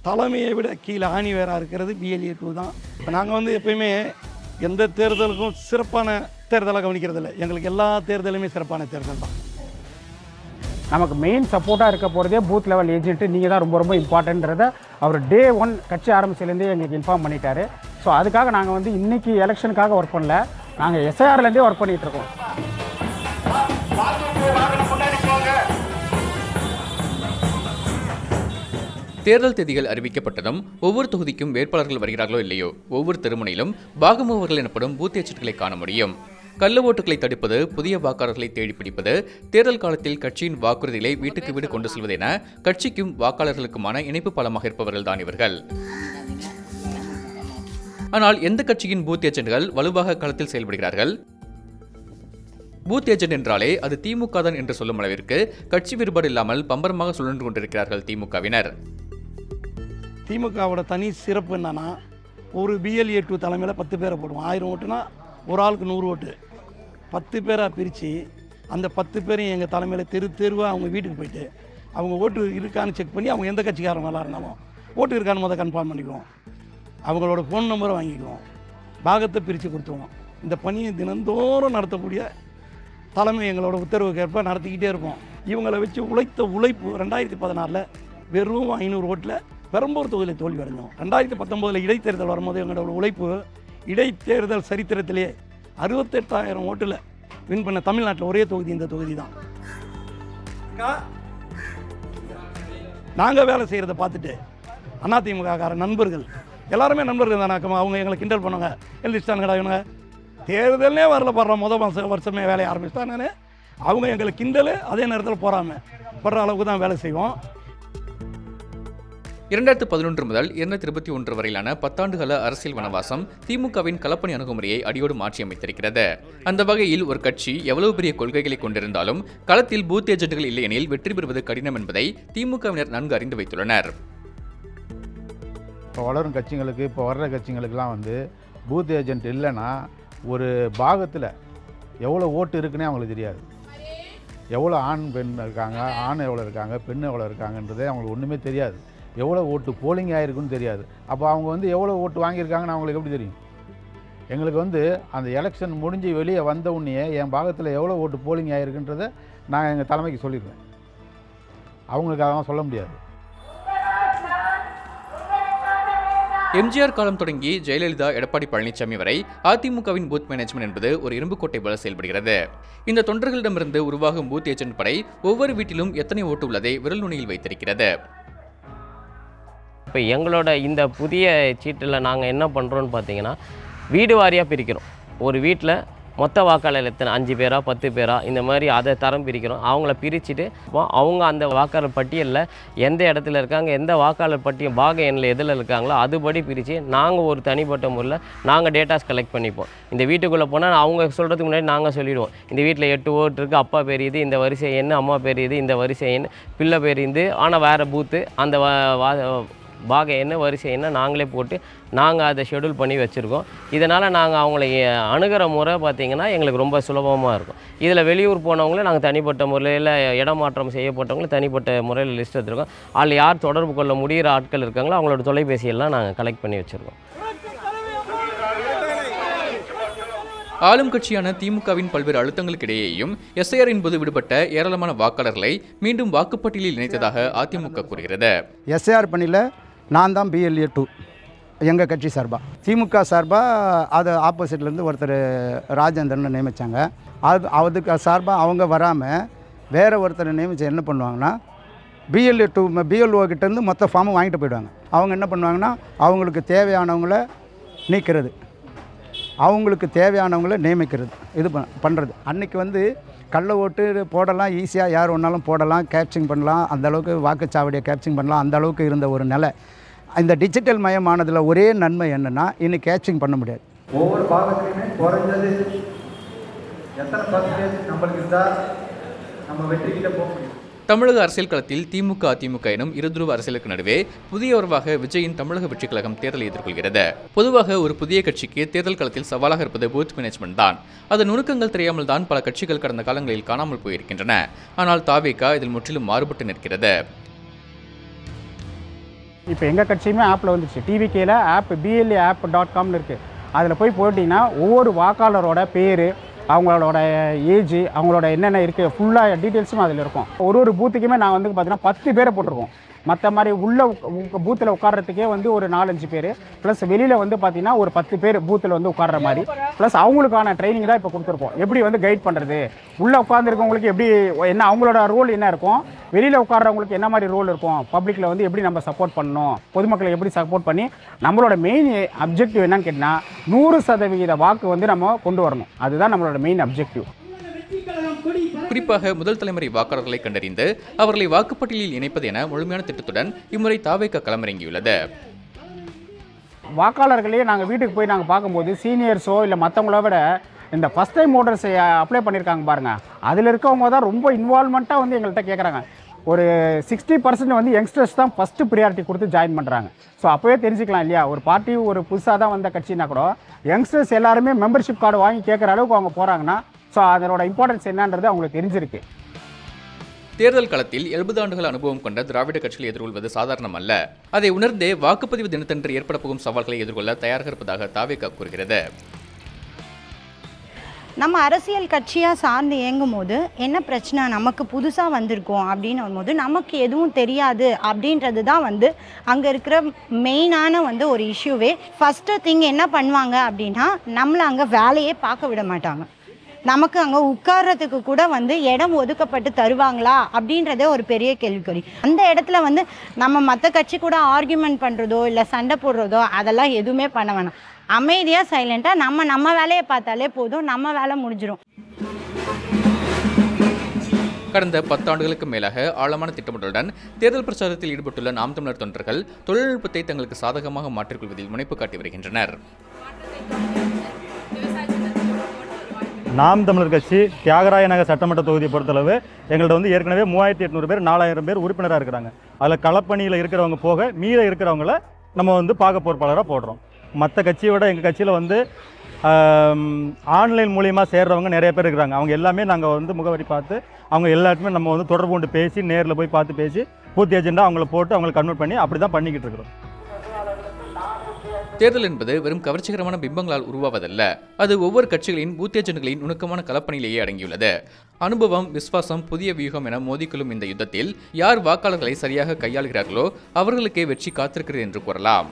தலைமையை விட கீழே ஆணி வேறாக இருக்கிறது BLA 2 தான். இப்போ நாங்கள் வந்து எப்பயுமே எந்த தேர்தலுக்கும் சிறப்பான தேர்தலை கவனிக்கிறதில்ல. எங்களுக்கு எல்லா தேர்தலுமே சிறப்பான தேர்தல் தான். நமக்கு மெயின் சப்போர்ட்டாக இருக்க போகிறதே பூத் லெவல் ஏஜென்ட்டு நீங்கள் தான் ரொம்ப ரொம்ப இம்பார்ட்டன்றதை அவர் டே 1 கட்சி ஆரம்பிச்சிலேருந்தே எங்களுக்கு இன்ஃபார்ம் பண்ணிட்டாரு. ஸோ அதுக்காக நாங்கள் வந்து இன்றைக்கி எலெக்ஷனுக்காக ஒர்க் பண்ணல, நாங்கள் SIRலேருந்தே ஒர்க் பண்ணிகிட்ருக்கோம். தேர்தல் தேதிகள் அறிவிக்கப்பட்டதும் ஒவ்வொரு தொகுதிக்கும் வேட்பாளர்கள் வருகிறார்களோ இல்லையோ ஒவ்வொரு தெருமுனையிலும் பாகமோவர்கள் எனப்படும் பூத் ஏஜென்ட்களை காண முடியும். கள்ள ஓட்டுகளை தடுப்பது, புதிய வாக்காளர்களை தேடி பிடிப்பது, தேர்தல் காலத்தில் கட்சியின் வாக்குறுதிகளை வீட்டுக்கு வீடு கொண்டு செல்வது என கட்சிக்கும் வாக்காளர்களுக்குமான இணைப்பு பாலமாக இருப்பவர்கள் தான் இவர்கள். ஆனால் எந்த கட்சியின் பூத் ஏஜென்ட்கள் வலுவாக களத்தில் செயல்படுகிறார்கள்? பூத் ஏஜென்ட் என்றாலே அது திமுக தான் என்று சொல்லும் அளவிற்கு கட்சி வேறுபாடு இல்லாமல் பம்பரமாக சுழன்று கொண்டிருக்கிறார்கள் திமுகவினர். திமுகவோட தனி சிறப்பு என்னன்னா, ஒரு BLA 2 தலைமையில் 10 பேரை போடுவோம். 1000 ஓட்டுனா ஒரு ஆளுக்கு 100 ஓட்டு. 10 பேராக பிரித்து அந்த 10 பேரையும் எங்கள் தலைமையில் தெருவாக அவங்க வீட்டுக்கு போயிட்டு அவங்க ஓட்டு இருக்கான்னு செக் பண்ணி அவங்க எந்த கட்சிக்காரங்களாக இருந்தாலும் ஓட்டு இருக்கான்னு முதல் கன்ஃபார்ம் பண்ணிக்குவோம். அவங்களோட ஃபோன் நம்பரை வாங்கிக்குவோம். பாகத்தை பிரித்து கொடுத்துருவோம். இந்த பணியை தினந்தோறும் நடத்தக்கூடிய தலைமை எங்களோட உத்தரவுக்கு ஏற்ப நடத்திக்கிட்டே இருப்போம். இவங்களை வச்சு உழைத்த உழைப்பு 2014 வெறும் 500 ஓட்டில் பெரம்பூர் தொகுதியில் தோல்வி அடைஞ்சோம். 2019 இடைத்தேர்தல் வரும்போது எங்களோட உழைப்பு இடைத்தேர்தல் சரித்திரத்திலே 68,000 ஓட்டில் வின் பண்ண தமிழ்நாட்டில் ஒரே தொகுதி இந்த தொகுதி தான். நாங்கள் வேலை செய்கிறத பார்த்துட்டு அதிமுககார நண்பர்கள் எல்லாருமே நண்பர்கள் தானாக்கமா அவங்க எங்களை கிண்டல் பண்ணுவாங்க. எழுதிச்சிட்டானுங்கடா இவங்க தேர்தலே வரல படுற வருஷமே வேலையை ஆரம்பிச்சிட்டாங்கன்னு அவங்க எங்களை கிண்டல், அதே நேரத்தில் போகாமல் படுற அளவுக்கு தான் வேலை செய்வோம். 2011 முதல் 2021 வரையிலான 10 ஆண்டுகால அரசியல் வனவாசம் திமுகவின் களப்பணி அணுகுமுறையை அடியோடு மாற்றி அமைத்திருக்கிறது. அந்த வகையில் ஒரு கட்சி எவ்வளவு பெரிய கொள்கைகளை கொண்டிருந்தாலும் களத்தில் பூத் ஏஜென்ட்கள் இல்லையெனில் வெற்றி பெறுவது கடினம் என்பதை திமுகவினர் நன்கு அறிந்து வைத்துள்ளனர். இப்போ வளரும் கட்சிங்களுக்கு, இப்போ வர்ற கட்சிங்களுக்கெல்லாம் வந்து பூத் ஏஜென்ட் இல்லைன்னா ஒரு பாகத்தில் எவ்வளோ ஓட்டு இருக்குன்னே அவங்களுக்கு தெரியாது. எவ்வளோ ஆண் பெண் இருக்காங்க, ஆண் எவ்வளோ இருக்காங்க, பெண் எவ்வளோ இருக்காங்கன்றதே அவங்களுக்கு ஒன்றுமே தெரியாது. எவ்வளோ ஓட்டு போலிங் ஆகிருக்குன்னு தெரியாது. அப்போ அவங்க வந்து எவ்வளோ ஓட்டு வாங்கியிருக்காங்கன்னு அவங்களுக்கு எப்படி தெரியும்? எங்களுக்கு வந்து அந்த எலெக்ஷன் முடிஞ்சு வெளியே வந்த உடனே என் பாகத்தில் எவ்வளோ ஓட்டு போலிங் ஆகிருக்குன்றதை நான் எங்கள் தலைமைக்கு சொல்லிடுவேன். அவங்களுக்கு அதெல்லாம் சொல்ல முடியாது. எம்ஜிஆர் காலம் தொடங்கி ஜெயலலிதா, எடப்பாடி பழனிசாமி வரை அதிமுகவின் பூத் மேனேஜ்மெண்ட் என்பது ஒரு இரும்புக்கோட்டை போல செயல்படுகிறது. இந்த தொண்டர்களிடமிருந்து உருவாகும் பூத் ஏஜென்ட் படை ஒவ்வொரு வீட்டிலும் எத்தனை ஓட்டு உள்ளதை விரல் நுனியில் வைத்திருக்கிறது. இப்போ எங்களோட இந்த புதிய சீட்டில் நாங்கள் என்ன பண்ணுறோன்னு பார்த்தீங்கன்னா, வீடு வாரியாக பிரிக்கிறோம். ஒரு வீட்டில் மொத்த வாக்காளர் எத்தனை, 5 பேரா 10 பேரா, இந்த மாதிரி அதை தரம் பிரிக்கிறோம். அவங்கள பிரிச்சுட்டு அவங்க அந்த வாக்காளர் பட்டியலில் எந்த இடத்துல இருக்காங்க, எந்த வாக்காளர் பட்டியல் பாக எண்ணில் எதில் இருக்காங்களோ அதுபடி பிரித்து நாங்கள் ஒரு தனிப்பட்ட முறையில் நாங்கள் டேட்டாஸ் கலெக்ட் பண்ணிப்போம். இந்த வீட்டுக்குள்ளே போனால் அவங்க சொல்கிறதுக்கு முன்னாடி நாங்கள் சொல்லிவிடுவோம், இந்த வீட்டில் 8 ஓட்டு இருக்குது, அப்பா பேர் இது, இந்த வரிசை எண், அம்மா பேர் இது, இந்த வரிசை எண், பிள்ளை பேர் இது, ஆனால் வேறு பூத்து அந்த பாக என்ன வரிசை என்ன நாங்களே போட்டு நாங்கள் அதை ஷெடியூல் பண்ணி வச்சுருக்கோம். இதனால் நாங்கள் அவங்கள அணுகிற முறை பார்த்திங்கன்னா எங்களுக்கு ரொம்ப சுலபமாக இருக்கும். இதில் வெளியூர் போனவங்களே நாங்கள் தனிப்பட்ட முறையில் இடமாற்றம் செய்யப்பட்டவங்களே தனிப்பட்ட முறையில் லிஸ்ட் எடுத்துருக்கோம். அதில் யார் தொடர்பு கொள்ள முடிகிற ஆட்கள் இருக்காங்களோ அவங்களோட தொலைபேசியெல்லாம் நாங்கள் கலெக்ட் பண்ணி வச்சுருக்கோம். ஆளும் கட்சியான திமுகவின் பல்வேறு அழுத்தங்களுக்கிடையேயும் SIR என்பது விடுபட்ட ஏராளமான வாக்காளர்களை மீண்டும் வாக்குப்பட்டியலில் இணைத்ததாக அதிமுக கூறுகிறது. SIR பணியில் நான் தான் BLA 2 எங்கள் கட்சி சார்பாக, திமுக சார்பாக அது ஆப்போசிட்லேருந்து ஒருத்தர் ராஜேந்திரன் நியமித்தாங்க. அதுக்கு சார்பாக அவங்க வராமல் வேறு ஒருத்தரை நியமித்து என்ன பண்ணுவாங்கன்னா, BLA 2 BLO கிட்டேருந்து மொத்த ஃபார்மும் வாங்கிட்டு போயிடுவாங்க. அவங்க என்ன பண்ணுவாங்கன்னா, அவங்களுக்கு தேவையானவங்கள நீக்கிறது, அவங்களுக்கு தேவையானவங்கள நியமிக்கிறது, இது பண்ணுறது. அன்றைக்கி வந்து கள்ள ஓட்டு போடலாம், ஈஸியாக யார் ஒன்றாலும் போடலாம், கேப்சிங் பண்ணலாம், அந்தளவுக்கு வாக்குச்சாவடியை கேப்சிங் பண்ணலாம், அந்தளவுக்கு இருந்த ஒரு நிலை. இந்த டிஜிட்டல் மயமானதில் ஒரே நன்மை என்னென்னா, இன்னைக்கு கேப்சிங் பண்ண முடியாது. ஒவ்வொரு பாகத்திலையுமே குறைஞ்சது எத்தனை பர்சன்டேஜ் நம்மளுக்கு இருந்தால் நம்ம வெற்றிக்கிட்ட போக முடியும். தமிழக அரசியல் களத்தில் திமுக, அதிமுக எனும் இருதுருவ அரசியலுக்கு நடுவே புதிய உறவாக விஜயின் தமிழக வெற்றிக் கழகம் தேர்தலை எதிர்கொள்கிறது. பொதுவாக ஒரு புதிய கட்சிக்கு தேர்தல் களத்தில் சவாலாக இருப்பது பூத் மேனேஜ்மெண்ட் தான். அதன் நுணுக்கங்கள் தெரியாமல் தான் பல கட்சிகள் கடந்த காலங்களில் காணாமல் போயிருக்கின்றன. ஆனால் தாவேகா இதில் முற்றிலும் மாறுபட்டு நிற்கிறது. இப்போ எங்கள் கட்சியுமே ஆப்பில் வந்துச்சு. டிவிகேல ஆப் BLA-app.com இருக்குது. அதில் போய் போட்டிங்கன்னா ஒவ்வொரு வாக்காளரோட பேர், அவங்களோட ஏஜ், அவங்களோட என்னென்ன இருக்குது ஃபுல்லாக டீட்டெயில்ஸும் அதில் இருக்கும். ஒரு பூத்துக்குமே நான் வந்து பார்த்தீங்கன்னா 10 பேரை போட்டிருக்கோம். மற்ற மாதிரி உள்ள பூத்தில் உட்கார்றதுக்கே வந்து ஒரு 4-5 பேர், ப்ளஸ் வெளியில் வந்து பார்த்தீங்கன்னா ஒரு 10 பேர் பூத்தில் வந்து உட்கார்ற மாதிரி, ப்ளஸ் அவங்களுக்கான ட்ரைனிங் தான் இப்போ கொடுத்துருக்கோம். எப்படி வந்து கைட் பண்ணுறது, உள்ளே உட்காந்துருக்கவங்களுக்கு எப்படி என்ன அவங்களோட ரோல் என்ன இருக்கும், வெளியில் உட்கார்றவங்களுக்கு என்ன மாதிரி ரோல் இருக்கும், பப்ளிக்கில் வந்து எப்படி நம்ம சப்போர்ட் பண்ணணும், பொதுமக்களை எப்படி சப்போர்ட் பண்ணி நம்மளோட மெயின் அப்ஜெக்டிவ் என்னன்னு கேட்டால் 100% வாக்கு வந்து நம்ம கொண்டு வரணும். அதுதான் நம்மளோட மெயின் அப்ஜெக்டிவ். குறிப்பாக முதல் தலைமுறை வாக்காளர்களை கண்டறிந்து அவர்களை வாக்குப்பட்டியலில் இணைப்பது என முழுமையான திட்டத்துடன் இம்முறை தாவேகா களமிறங்கியுள்ளது. வாக்காளர்களே நாங்கள் வீட்டுக்கு போய் நாங்கள் பார்க்கும்போது சீனியர்ஸோ இல்லை மற்றவங்கள விட இந்த ஃபஸ்ட் டைம் ஓட்டர்ஸை அப்ளை பண்ணியிருக்காங்க பாருங்கள், அதில் இருக்கவங்க தான் ரொம்ப இன்வால்மெண்ட்டாக வந்து எங்கள்கிட்ட கேட்குறாங்க. ஒரு 60% வந்து யங்ஸ்டர்ஸ் தான் ஃபஸ்ட்டு ப்ரியாரிட்டி கொடுத்து ஜாயின் பண்ணுறாங்க. ஸோ அப்போவே தெரிஞ்சுக்கலாம் இல்லையா, ஒரு பார்ட்டி ஒரு புதுசாக தான் வந்த கட்சினா கூட யங்ஸ்டர்ஸ் எல்லாருமே மெம்பர்ஷிப் கார்டு வாங்கி கேட்குற அளவுக்கு அவங்க போகிறாங்கன்னா, ஸோ அதனோட இம்பார்ட்டன்ஸ் என்னன்றது அவங்களுக்கு தெரிஞ்சிருக்கு. தேர்தல் களத்தில் 70 ஆண்டுகள் அனுபவம் கொண்ட திராவிட கட்சிகளை எதிர்கொள்வது சாதாரணம் அல்ல. அதை உணர்ந்தே வாக்குப்பதிவு தினத்தன்று ஏற்பட போகும் சவால்களை எதிர்கொள்ள தயாராக இருப்பதாக தாவேகா கூறுகிறது. நம்ம அரசியல் கட்சியாக சார்ந்து இயங்கும் போது என்ன பிரச்சனை, நமக்கு புதுசாக வந்திருக்கோம் அப்படின்னு வரும்போது நமக்கு எதுவும் தெரியாது அப்படின்றது தான் வந்து அங்கே இருக்கிற மெயினான வந்து ஒரு இஷ்யூவே. ஃபஸ்ட்டு திங் என்ன பண்ணுவாங்க அப்படின்னா, நம்மளை அங்கே வேலையே பார்க்க விட மாட்டாங்க. நமக்கு அங்கே உட்கார்றதுக்கு கூட வந்து இடம் ஒதுக்கப்பட்டு தருவாங்களா அப்படின்றதே ஒரு பெரிய கேள்விக்குறி. அந்த இடத்துல வந்து நம்ம மற்ற கட்சி கூட ஆர்கியூமெண்ட் பண்ணுறதோ இல்லை சண்டை போடுறதோ அதெல்லாம் எதுவுமே பண்ண வேணாம். அமைதியாக சைலண்ட்டாக நம்ம வேலையை பார்த்தாலே போதும், நம்ம வேலை முடிஞ்சிடும். கடந்த 10 ஆண்டுகளுக்கு மேலாக ஆழமான திட்டமிடலுடன் தேர்தல் பிரச்சாரத்தில் ஈடுபட்டுள்ள நாம் தமிழர் தொண்டர்கள் தொழில்நுட்பத்தை தங்களுக்கு சாதகமாக மாற்றிக்கொள்வதில் முனைப்பு காட்டி வருகின்றனர். நாம் தமிழர் கட்சி தியாகராய நகர் சட்டமன்ற தொகுதியை பொறுத்தளவு எங்கள்கிட்ட வந்து ஏற்கனவே 3800 பேர் 4000 பேர் உறுப்பினராக இருக்கிறாங்க. அதில் களப்பணியில் இருக்கிறவங்க போக மீத இருக்கிறவங்கள நம்ம வந்து பாக பொறுப்பாளராக போடுறோம். மற்ற கட்சியை விட எங்கள் கட்சியில் வந்து ஆன்லைன் மூலியமாக சேர்றவங்க நிறைய பேர் இருக்கிறாங்க. அவங்க எல்லாமே நாங்கள் வந்து முகவரி பார்த்து அவங்க எல்லாருக்குமே நம்ம வந்து தொடர்பு கொண்டு பேசி நேரில் போய் பார்த்து பேசி பூத் ஏஜெண்டாக அவங்கள போட்டு அவங்களை கன்வெர்ட் பண்ணி அப்படி தான் பண்ணிக்கிட்டு இருக்கிறோம். தேர்தல் என்பது வெறும் கவர்ச்சிகரமான பிம்பங்களால் உருவாவதல்ல, அது ஒவ்வொரு கட்சிகளின் பூத் ஏஜென்ட்களின் நுணுக்கமான களப்பணியிலேயே அடங்கியுள்ளது. அனுபவம், விஸ்வாசம், புதிய வியூகம் என மோதிக்கொள்ளும் இந்த யுத்தத்தில் யார் வாக்காளர்களை சரியாக கையாளுகிறார்களோ அவர்களுக்கே வெற்றி காத்திருக்கிறது என்று கூறலாம்.